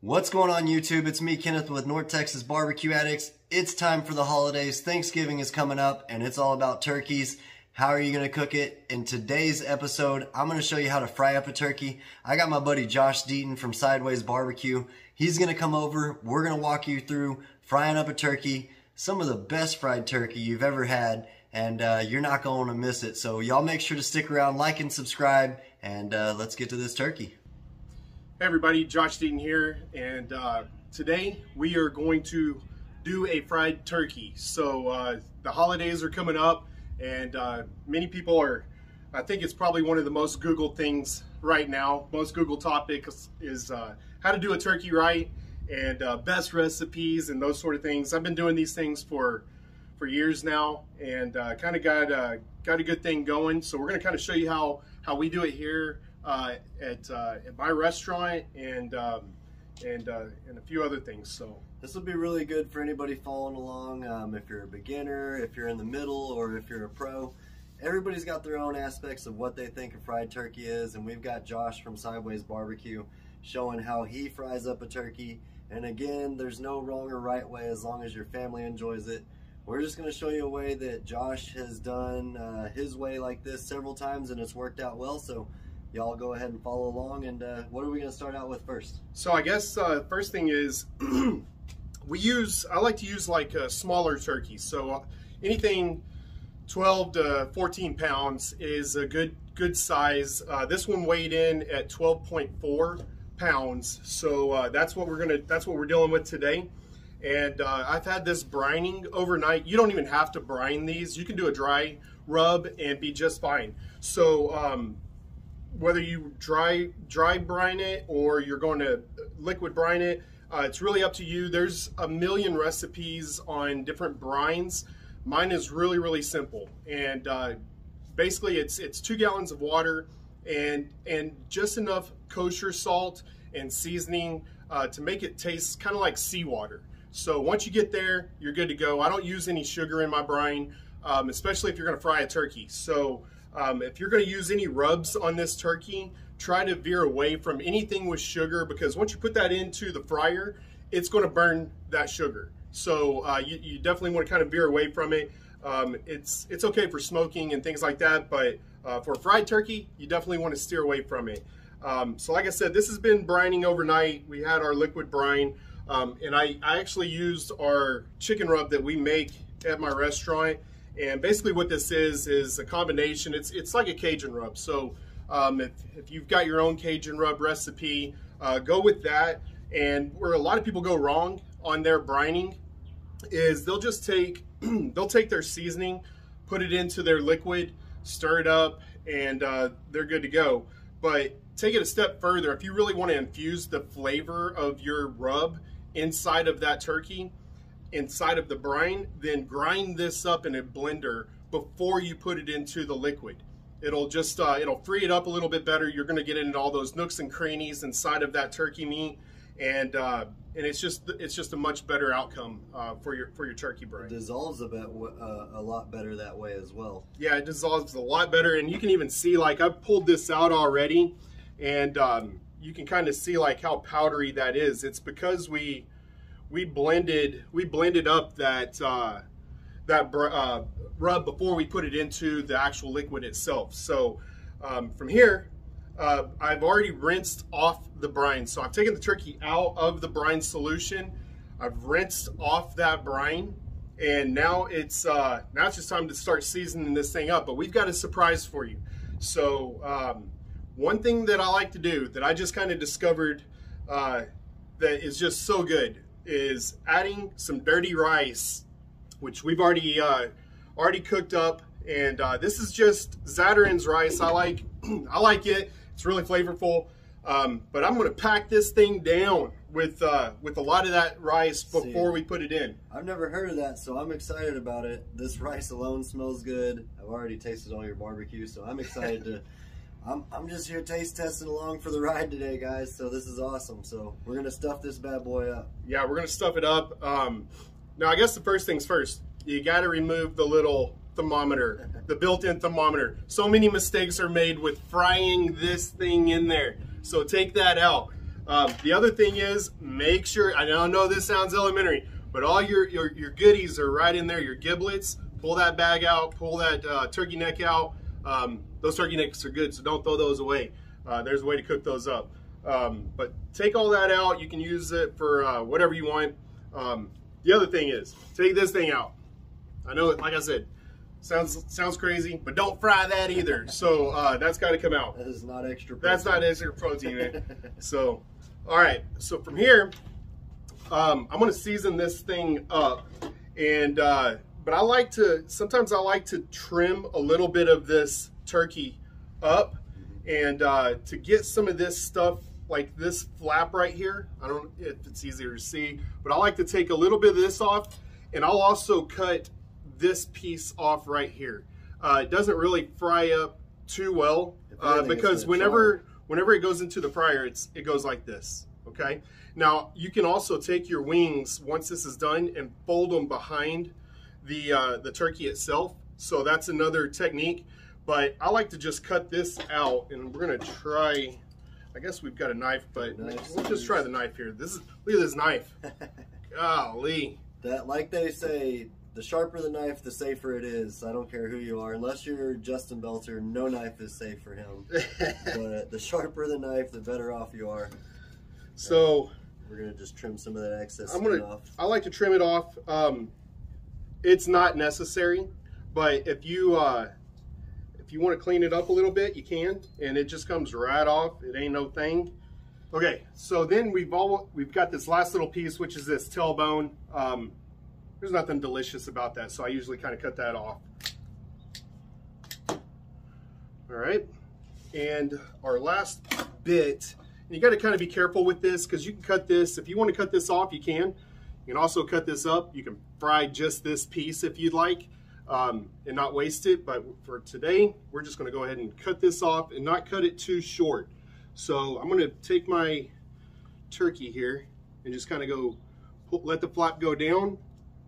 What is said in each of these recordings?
What's going on YouTube? It's me, Kenneth, with North Texas Barbecue Addicts. It's time for the holidays. Thanksgiving is coming up and it's all about turkeys. How are you going to cook it? In today's episode, I'm going to show you how to fry up a turkey. I got my buddy Josh Deaton from Sideways BBQ. He's going to come over. We're going to walk you through frying up a turkey, some of the best fried turkey you've ever had, and you're not going to miss it. So y'all make sure to stick around, like and subscribe, and let's get to this turkey. Hey everybody, Josh Deaton here, and today we are going to do a fried turkey. So the holidays are coming up, and many people are, I think it's probably one of the most Googled things right now. Most Googled topics is how to do a turkey right, and best recipes and those sort of things. I've been doing these things for years now, and kind of got a good thing going. So we're going to kind of show you how we do it here at my restaurant, and a few other things. So this will be really good for anybody following along. If you're a beginner, if you're in the middle, or if you're a pro. Everybody's got their own aspects of what they think a fried turkey is, and we've got Josh from Sideways BBQ showing how he fries up a turkey. And again, there's no wrong or right way as long as your family enjoys it. We're just going to show you a way that Josh has done his way like this several times, and it's worked out well. So y'all go ahead and follow along. And what are we going to start out with first? So I guess first thing is I like to use like smaller turkeys. So anything 12 to 14 pounds is a good size. This one weighed in at 12.4 pounds. So that's what we're dealing with today. And I've had this brining overnight. You don't even have to brine these. You can do a dry rub and be just fine. So whether you dry brine it or you're going to liquid brine it, it's really up to you. There's a million recipes on different brines. Mine is really simple, and basically it's 2 gallons of water and just enough kosher salt and seasoning to make it taste kind of like seawater. So once you get there, you're good to go. I don't use any sugar in my brine, especially if you're going to fry a turkey. So if you're going to use any rubs on this turkey, try to veer away from anything with sugar, because once you put that into the fryer, it's going to burn that sugar. So you definitely want to kind of veer away from it. It's okay for smoking and things like that, but for fried turkey, you definitely want to steer away from it. So like I said, this has been brining overnight. We had our liquid brine, and I actually used our chicken rub that we make at my restaurant. And basically what this is a combination. It's like a Cajun rub. So if you've got your own Cajun rub recipe, go with that. And where a lot of people go wrong on their brining is they'll just take their seasoning, put it into their liquid, stir it up, and they're good to go. But take it a step further. If you really want to infuse the flavor of your rub inside of that turkey, inside of the brine, then grind this up in a blender before you put it into the liquid. It'll just it'll free it up a little bit better. You're going to get into all those nooks and crannies inside of that turkey meat, and it's just a much better outcome for your turkey brine. It dissolves a lot better that way as well. Yeah, it dissolves a lot better, and you can even see, like, I've pulled this out already, and you can kind of see like how powdery that is. It's because we blended up that rub before we put it into the actual liquid itself. So from here, I've already rinsed off the brine. So I've taken the turkey out of the brine solution. I've rinsed off that brine, and now it's just time to start seasoning this thing up. But we've got a surprise for you. So one thing that I like to do that I just kind of discovered that is just so good is adding some dirty rice, which we've already cooked up. And this is just Zatarain's rice. I like it. It's really flavorful. But I'm going to pack this thing down with a lot of that rice before we put it in. I've never heard of that, so I'm excited about it. This rice alone smells good. I've already tasted all your barbecue, so I'm excited to. I'm just here taste testing along for the ride today, guys. So this is awesome. So we're gonna stuff this bad boy up. Yeah, we're gonna stuff it up. Now I guess the first things first. You got to remove the little thermometer, the built-in thermometer. So many mistakes are made with frying this thing in there. So take that out. The other thing is, make sure, I know this sounds elementary, but all your goodies are right in there, your giblets. Pull that bag out, pull that turkey neck out. Those turkey necks are good, so don't throw those away. There's a way to cook those up. But take all that out. You can use it for whatever you want. The other thing is, take this thing out. I know, like I said, sounds crazy, but don't fry that either. So that's got to come out. That is not extra protein. That's not extra protein, man. So, all right. So from here, I'm going to season this thing up, and but sometimes I like to trim a little bit of this turkey up, and to get some of this stuff, like this flap right here. I don't know if it's easier to see, but I like to take a little bit of this off, and I'll also cut this piece off right here. It doesn't really fry up too well because whenever it goes into the fryer, it goes like this. Okay. Now you can also take your wings once this is done and fold them behind the turkey itself. So that's another technique. But I like to just cut this out, and we're gonna try. I guess we've got a knife, but we'll just try the knife here. Look at this knife. Golly. That, like they say, the sharper the knife, the safer it is. I don't care who you are. Unless you're Justin Belter, no knife is safe for him. But the sharper the knife, the better off you are. So we're going to just trim some of that excess skin off. I like to trim it off. It's not necessary, but if you want to clean it up a little bit, you can, and it just comes right off. It ain't no thing. Okay, so then we've got this last little piece, which is this tailbone. There's nothing delicious about that, so I usually kind of cut that off. All right, and our last bit, and you got to kind of be careful with this, because you can cut this. If you want to cut this off, you can. You can also cut this up. You can fry just this piece if you'd like, and not waste it. But for today, we're just going to go ahead and cut this off and not cut it too short. So I'm going to take my turkey here and just kind of let the flap go down,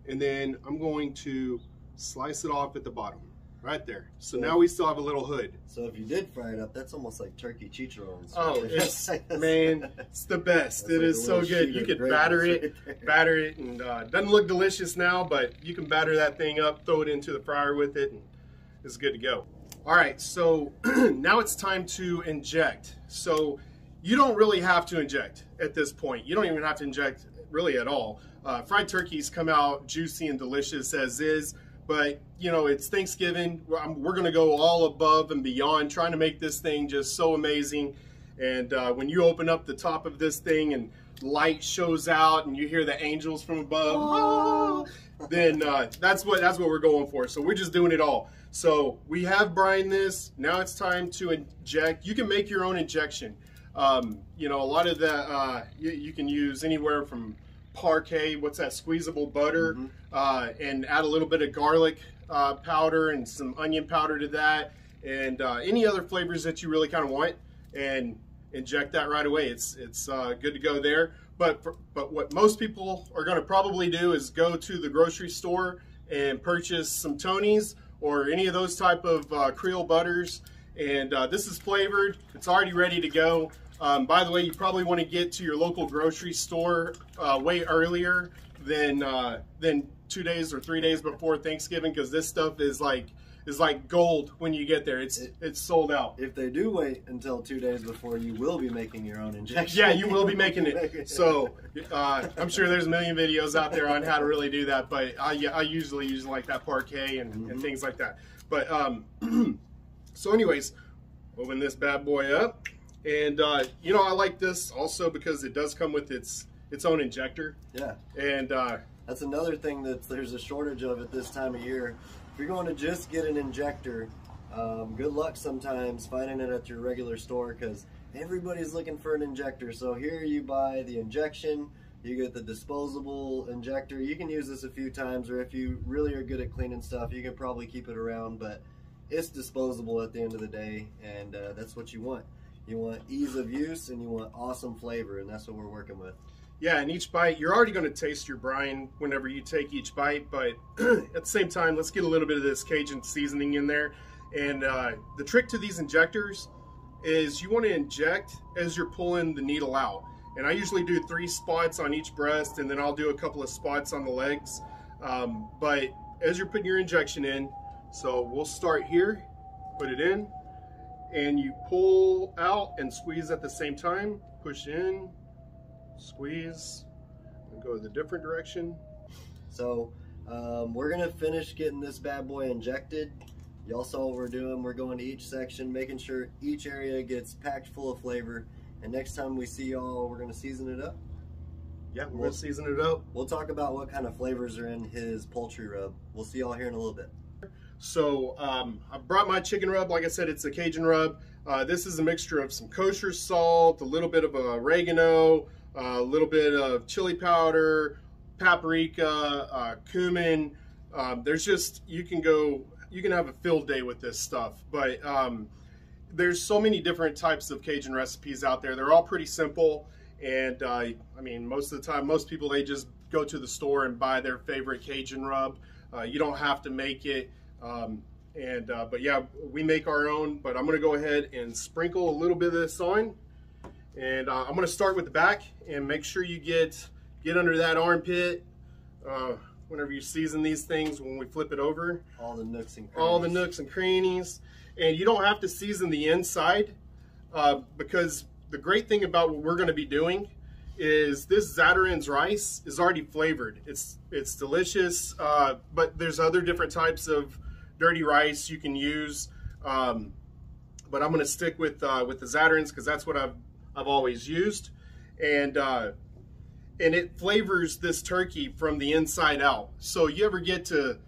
and then I'm going to slice it off at the bottom, right there. So now we still have a little hood. So if you did fry it up, that's almost like turkey chicharrones. Oh, it's, man, it's the best. It is so good. You could batter it, and doesn't look delicious now, but you can batter that thing up, throw it into the fryer with it, and it's good to go. All right, so now it's time to inject. So you don't really have to inject at this point. You don't even have to inject really at all. Fried turkeys come out juicy and delicious as is, but you know, it's Thanksgiving. We're gonna go all above and beyond, trying to make this thing just so amazing. And when you open up the top of this thing and light shows out and you hear the angels from above, then that's what we're going for. So we're just doing it all. So we have brined this. Now it's time to inject. You can make your own injection. You know, a lot of that you can use anywhere from parquet, what's that, squeezable butter, and add a little bit of garlic powder and some onion powder to that, and any other flavors that you really kind of want, and inject that right away. It's good to go there. But what most people are going to probably do is go to the grocery store and purchase some Tony's or any of those type of Creole butters, and this is flavored. It's already ready to go. By the way, you probably want to get to your local grocery store way earlier than 2 days or 3 days before Thanksgiving, because this stuff is like gold when you get there. It's sold out. If they do wait until 2 days before, you will be making your own injection. Yeah, you will be making it. So I'm sure there's a million videos out there on how to really do that, but I usually use like that parquet and things like that. But so anyways, open this bad boy up. And you know, I like this also because it does come with its own injector. Yeah. And that's another thing that there's a shortage of at this time of year. If you're going to just get an injector, good luck sometimes finding it at your regular store, because everybody's looking for an injector. So here you buy the injection, you get the disposable injector. You can use this a few times, or if you really are good at cleaning stuff, you can probably keep it around, but it's disposable at the end of the day, and that's what you want. You want ease of use, and you want awesome flavor, and that's what we're working with. Yeah, and each bite, you're already going to taste your brine whenever you take each bite, but at the same time, let's get a little bit of this Cajun seasoning in there. And the trick to these injectors is you want to inject as you're pulling the needle out. And I usually do 3 spots on each breast, and then I'll do a couple of spots on the legs. But as you're putting your injection in, so we'll start here, put it in, and you pull out and squeeze at the same time. Push in, squeeze, and go the different direction. So we're gonna finish getting this bad boy injected. Y'all saw what we're doing. We're going to each section, making sure each area gets packed full of flavor. And next time we see y'all, we're gonna season it up. Yeah, we'll season it up. We'll talk about what kind of flavors are in his poultry rub. We'll see y'all here in a little bit. So I brought my chicken rub. Like I said, it's a Cajun rub. This is a mixture of some kosher salt, a little bit of oregano, a little bit of chili powder, paprika, cumin. There's just, you can have a field day with this stuff. But there's so many different types of Cajun recipes out there. They're all pretty simple. And I mean, most of the time, most people, they just go to the store and buy their favorite Cajun rub. You don't have to make it. But yeah, we make our own, but I'm going to go ahead and sprinkle a little bit of this on. And I'm going to start with the back, and make sure you get under that armpit whenever you season these things when we flip it over. All the nooks and crannies. All the nooks and crannies. And you don't have to season the inside because the great thing about what we're going to be doing is this Zatarain's rice is already flavored. It's delicious, but there's other different types of dirty rice you can use. But I'm going to stick with the Zatarain's because that's what I've always used, and it flavors this turkey from the inside out. So you ever get to,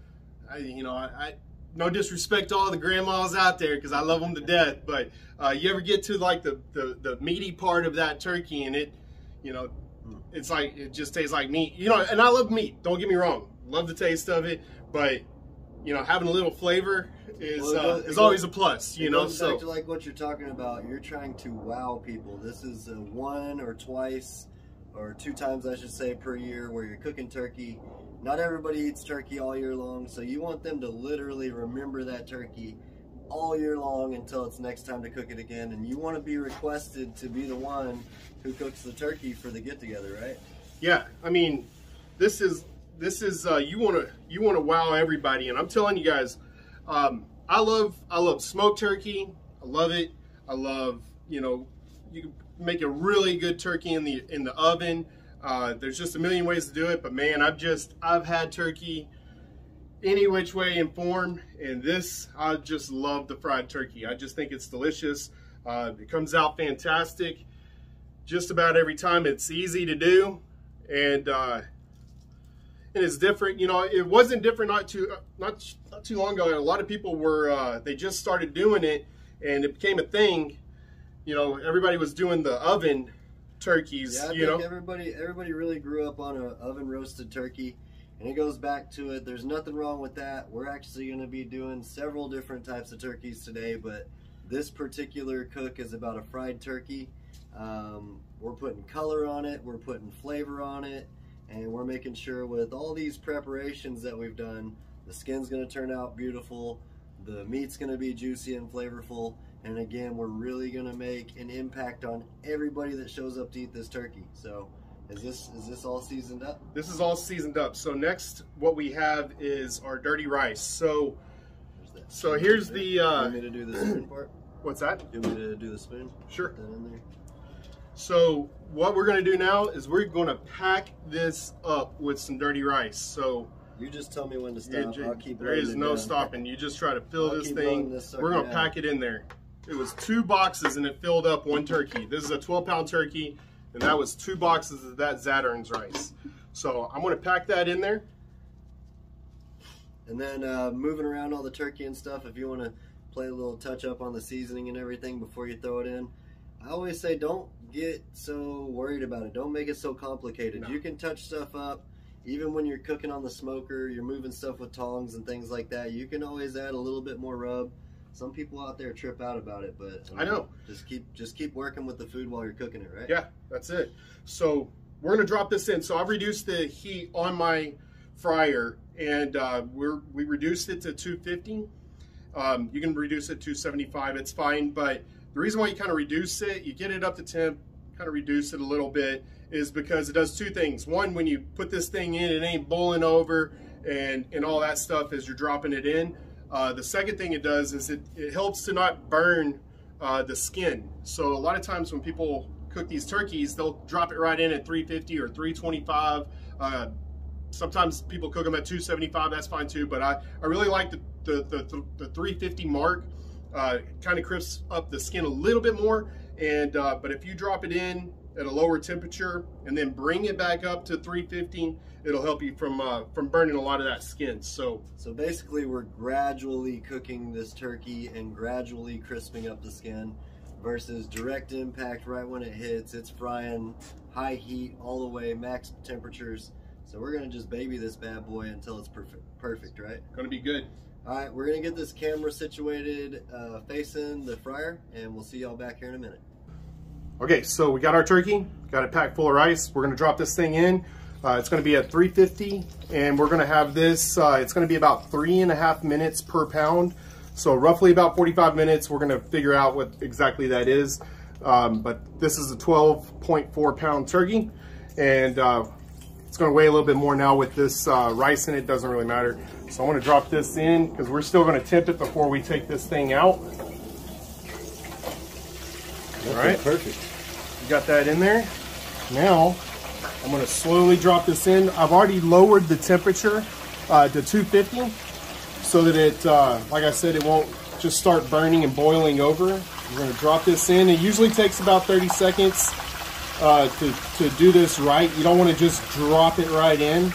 no disrespect to all the grandmas out there because I love them to death, but you ever get to like the meaty part of that turkey, and it, it's like, it just tastes like meat, and I love meat, don't get me wrong, love the taste of it, but having a little flavor is always a plus, So back to like what you're talking about, you're trying to wow people. This is 1 or twice or 2 times, I should say, per year where you're cooking turkey. Not everybody eats turkey all year long, so you want them to literally remember that turkey all year long until it's next time to cook it again. And you want to be requested to be the one who cooks the turkey for the get-together, right? Yeah, I mean, this is you want to wow everybody, and I'm telling you guys, I love smoked turkey. I love it. I love, you can make a really good turkey in the oven. There's just a million ways to do it, but man, I've had turkey any which way and form, and I just love the fried turkey. I just think it's delicious. It comes out fantastic just about every time. It's easy to do, and it's different. It wasn't different not too long ago. A lot of people were they just started doing it, and it became a thing. Everybody was doing the oven turkeys. Yeah, I think everybody really grew up on an oven roasted turkey, and it goes back to it. There's nothing wrong with that. We're actually going to be doing several different types of turkeys today, but this particular cook is about a fried turkey. We're putting color on it, we're putting flavor on it, and we're making sure with all these preparations that we've done, the skin's going to turn out beautiful, the meat's going to be juicy and flavorful, and again, we're really going to make an impact on everybody that shows up to eat this turkey. So is this all seasoned up? This is all seasoned up. So next, what we have is our dirty rice. So here's the you want me to do the spoon part? What's that? You want me to do the spoon? Sure. Put that in there. So what we're going to do now is we're going to pack this up with some dirty rice. So you just tell me when to stop. I'll keep there is no stopping. You just try to fill this thing. We're going to pack it in there. It was 2 boxes and it filled up 1 turkey. This is a 12-pound turkey, and that was 2 boxes of that Zatarain's rice. So I'm going to pack that in there. And then moving around all the turkey and stuff, if you want to play a little touch up on the seasoning and everything before you throw it in, I always say don't get so worried about it. Don't make it so complicated. No. You can touch stuff up. Even when you're cooking on the smoker, you're moving stuff with tongs and things like that, you can always add a little bit more rub. Some people out there trip out about it, but I know. Just keep working with the food while you're cooking it, right? Yeah, that's it. So we're gonna drop this in. So I've reduced the heat on my fryer, and we reduced it to 250. You can reduce it to 275. It's fine, but the reason why you kind of reduce it, you get it up to temp, reduce it a little bit is because it does two things. One, when you put this thing in, it ain't boiling over and all that stuff as you're dropping it in. The second thing it does is it helps to not burn the skin. So a lot of times when people cook these turkeys, they'll drop it right in at 350 or 325. Sometimes people cook them at 275, that's fine too, but I really like the 350 mark. Kind of crisps up the skin a little bit more, and but if you drop it in at a lower temperature and then bring it back up to 350, it'll help you from burning a lot of that skin. So basically we're gradually cooking this turkey and gradually crisping up the skin versus direct impact right when it hits. It's frying high heat all the way, max temperatures. So we're gonna just baby this bad boy until it's perfect, right? Gonna be good. All right, we're gonna get this camera situated facing the fryer, and we'll see y'all back here in a minute. Okay, so we got our turkey, got it packed full of rice. We're gonna drop this thing in. It's gonna be at 350, and we're gonna have this, it's gonna be about 3.5 minutes per pound. So roughly about 45 minutes. We're gonna figure out what exactly that is. But this is a 12.4 pound turkey, and it's gonna weigh a little bit more now with this rice in it, doesn't really matter. So I wanna drop this in because we're still gonna temp it before we take this thing out. All right, perfect. You got that in there. Now, I'm gonna slowly drop this in. I've already lowered the temperature to 250 so that it, like I said, it won't just start burning and boiling over. We're gonna drop this in. It usually takes about 30 seconds to do this right. You don't wanna just drop it right in.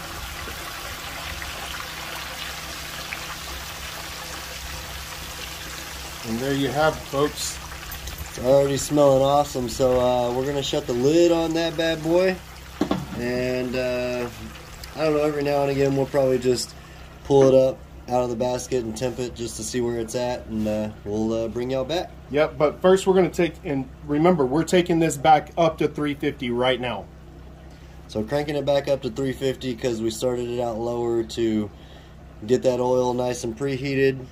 And there you have it, folks. It's already smelling awesome, so we're gonna shut the lid on that bad boy, and I don't know, every now and again we'll probably just pull it up out of the basket and temp it just to see where it's at, and we'll bring y'all back. Yep, but first we're gonna take, and remember, we're taking this back up to 350 right now. So cranking it back up to 350 because we started it out lower to get that oil nice and preheated,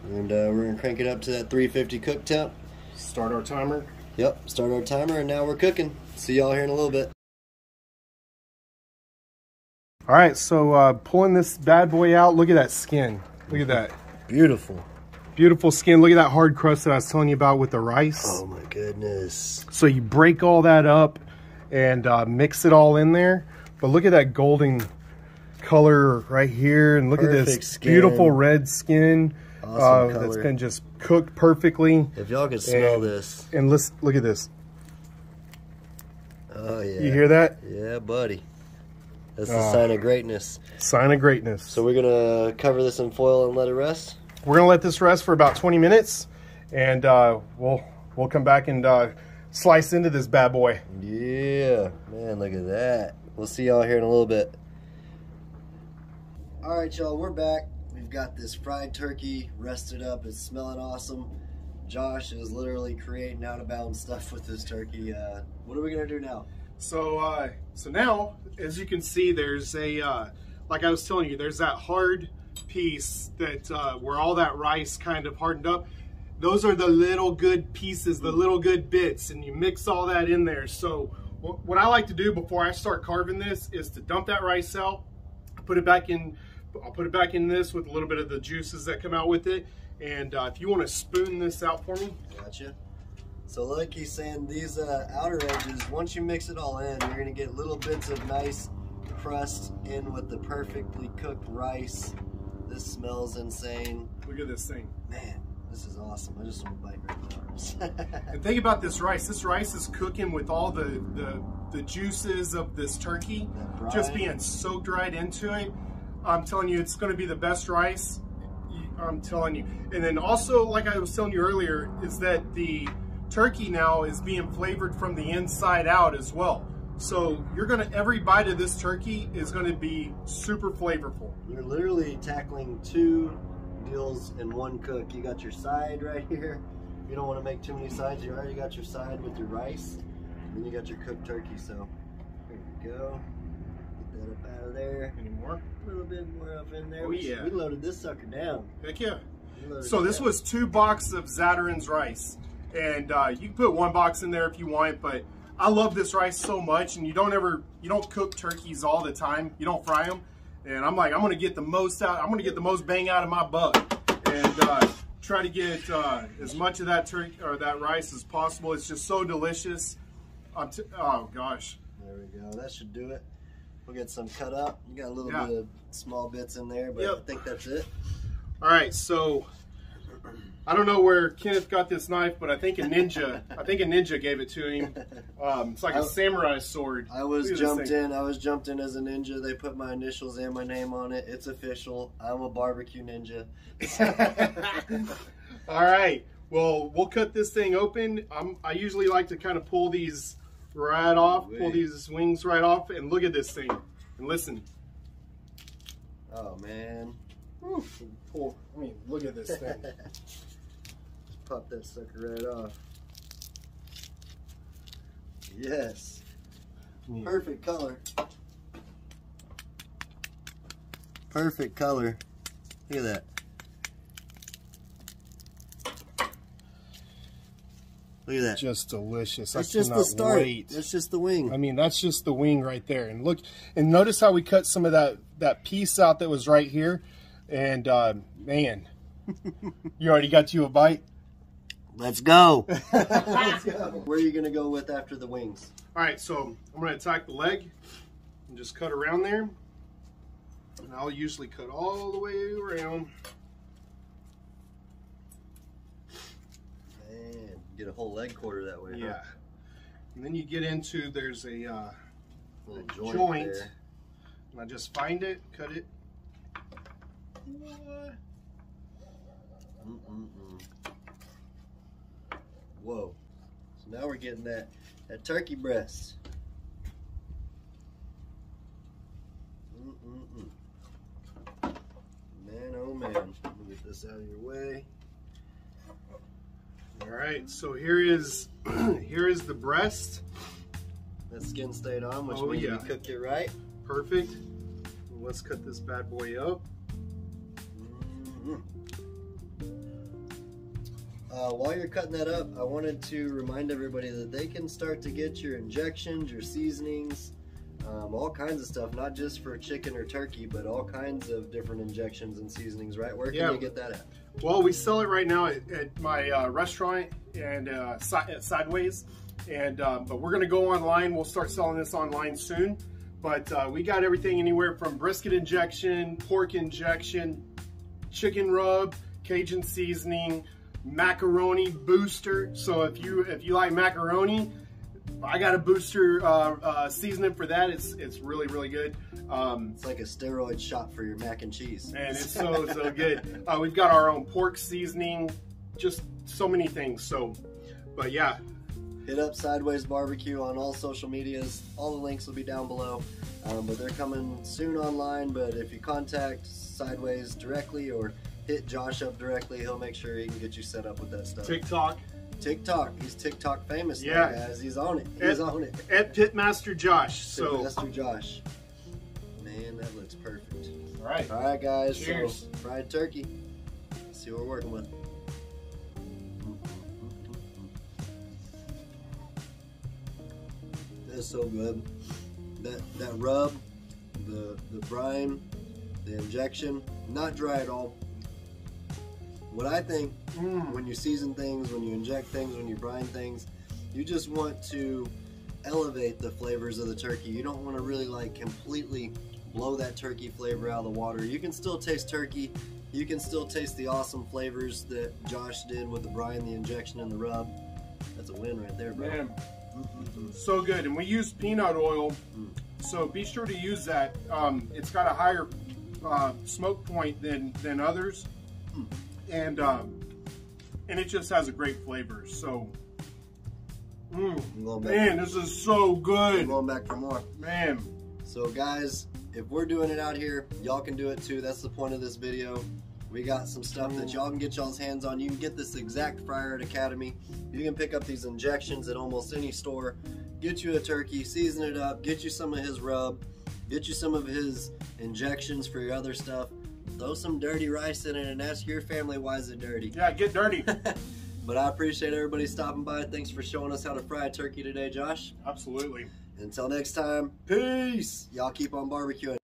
and we're gonna crank it up to that 350 cook temp. Start our timer. Yep, start our timer, and now we're cooking. See y'all here in a little bit. All right, so pulling this bad boy out. Look at that skin. Look at that. Beautiful. Beautiful skin. Look at that hard crust that I was telling you about with the rice. Oh my goodness. So you break all that up and mix it all in there. But look at that golden color right here. And look at this skin. Beautiful red skin. Awesome that's color. been just cooked perfectly. If y'all could smell this. And look at this. Oh yeah. You hear that? Yeah, buddy. That's the sign of greatness. Sign of greatness. So we're gonna cover this in foil and let it rest? We're gonna let this rest for about 20 minutes, and we'll come back and slice into this bad boy. Yeah, man, look at that. We'll see y'all here in a little bit. All right, y'all, we're back. We've got this fried turkey rested up. It's smelling awesome. Josh is literally creating out of bounds stuff with this turkey. What are we gonna do now? So now, as you can see, there's a, like I was telling you, there's that hard piece that where all that rice kind of hardened up. Those are the little good pieces, the little good bits, and you mix all that in there. So what I like to do before I start carving this is to dump that rice out, put it back in. I'll put it back in this with a little bit of the juices that come out with it. And if you want to spoon this out for me. Gotcha. So like he's saying, these outer edges, once you mix it all in, you're gonna get little bits of nice crust in with the perfectly cooked rice. This smells insane. Look at this thing. Man, this is awesome. I just want to bite right now. And think about this rice. This rice is cooking with all the juices of this turkey just being soaked right into it. I'm telling you, it's gonna be the best rice. I'm telling you. And then also, like I was telling you earlier, is that the turkey now is being flavored from the inside out as well. So you're gonna, every bite of this turkey is gonna be super flavorful. You're literally tackling two deals in one cook. You got your side right here. You don't want to make too many sides. You already got your side with your rice, and then you got your cooked turkey. So here we go. Get that up out of there. Any more? A little bit more up in there. Oh yeah. We loaded this sucker down. Heck yeah. So this was 2 boxes of Zatarain's rice. And you can put 1 box in there if you want, but I love this rice so much, and you don't cook turkeys all the time. You don't fry them. And I'm like, I'm gonna get the most out. I'm gonna get the most bang out of my buck, and try to get as much of that turkey or that rice as possible. It's just so delicious. Oh gosh. There we go. That should do it. We'll get some cut up. You got a little bit of small bits in there, but I think that's it. All right, so I don't know where Kenneth got this knife, but I think a ninja gave it to him. It's like a samurai sword. I was jumped in as a ninja. They put my initials and my name on it. It's official. I'm a barbecue ninja. All right. Well, we'll cut this thing open. I usually like to kind of pull these right off, pull these wings right off, and look at this thing and listen. Oh man. Look at this thing. Pop that sucker right off. Yes. Yeah. Perfect color. Perfect color. Look at that. Look at that. Just delicious. That's just the start. Wait. That's just the wing. I mean, that's just the wing right there. And look, and notice how we cut some of that piece out that was right here. And man, you already got you a bite? Let's go. Let's go. Where are you going to go with after the wings? All right, so I'm going to attack the leg and just cut around there. And I'll usually cut all the way around. Man, get a whole leg quarter that way. Yeah. Huh? And then you get into, there's a little joint there. And I just find it, cut it. What? Whoa. So now we're getting that turkey breast. Man, oh man. Let me get this out of your way. All right, so here is the breast. That skin stayed on, which means you cooked it right. Perfect. Let's cut this bad boy up. While you're cutting that up, I wanted to remind everybody that they can start to get your injections, your seasonings, all kinds of stuff, not just for chicken or turkey, but all kinds of different injections and seasonings, right? Where can you get that at? Well, we sell it right now at my restaurant and at Sideways, and but we're gonna go online. We'll start selling this online soon. But we got everything anywhere from brisket injection, pork injection, chicken rub, Cajun seasoning, macaroni booster. So if you like macaroni, I got a booster seasoning for that. It's really, really good. It's like a steroid shot for your mac and cheese. And it's so good. We've got our own pork seasoning, just so many things. So, but yeah. Hit up Sideways BBQ on all social medias. All the links will be down below. But they're coming soon online. But if you contact Sideways directly or hit Josh up directly, he'll make sure he can get you set up with that stuff. TikTok. He's TikTok famous now, guys. He's on it. He's on it. At Pitmaster Josh. Pitmaster Josh. Man, that looks perfect. All right. All right, guys. Cheers. So, fried turkey. Let's see what we're working with. That's so good. That rub, the brine, the injection, not dry at all. What I think, when you season things, when you inject things, when you brine things, you just want to elevate the flavors of the turkey. You don't want to really like completely blow that turkey flavor out of the water. You can still taste turkey. You can still taste the awesome flavors that Josh did with the brine, the injection, and the rub. That's a win right there, bro. Man, so good. And we use peanut oil, so be sure to use that. It's got a higher smoke point than others. And it just has a great flavor. So, man, this is so good. I'm going back for more. Man. So guys, if we're doing it out here, y'all can do it too. That's the point of this video. We got some stuff that y'all can get y'all's hands on. You can get this exact fryer at Academy. You can pick up these injections at almost any store. Get you a turkey, season it up, get you some of his rub, get you some of his injections for your other stuff. Throw some dirty rice in it and ask your family why is it dirty. Yeah, get dirty. But I appreciate everybody stopping by. Thanks for showing us how to fry a turkey today, Josh. Absolutely. Until next time, peace. Y'all keep on barbecuing.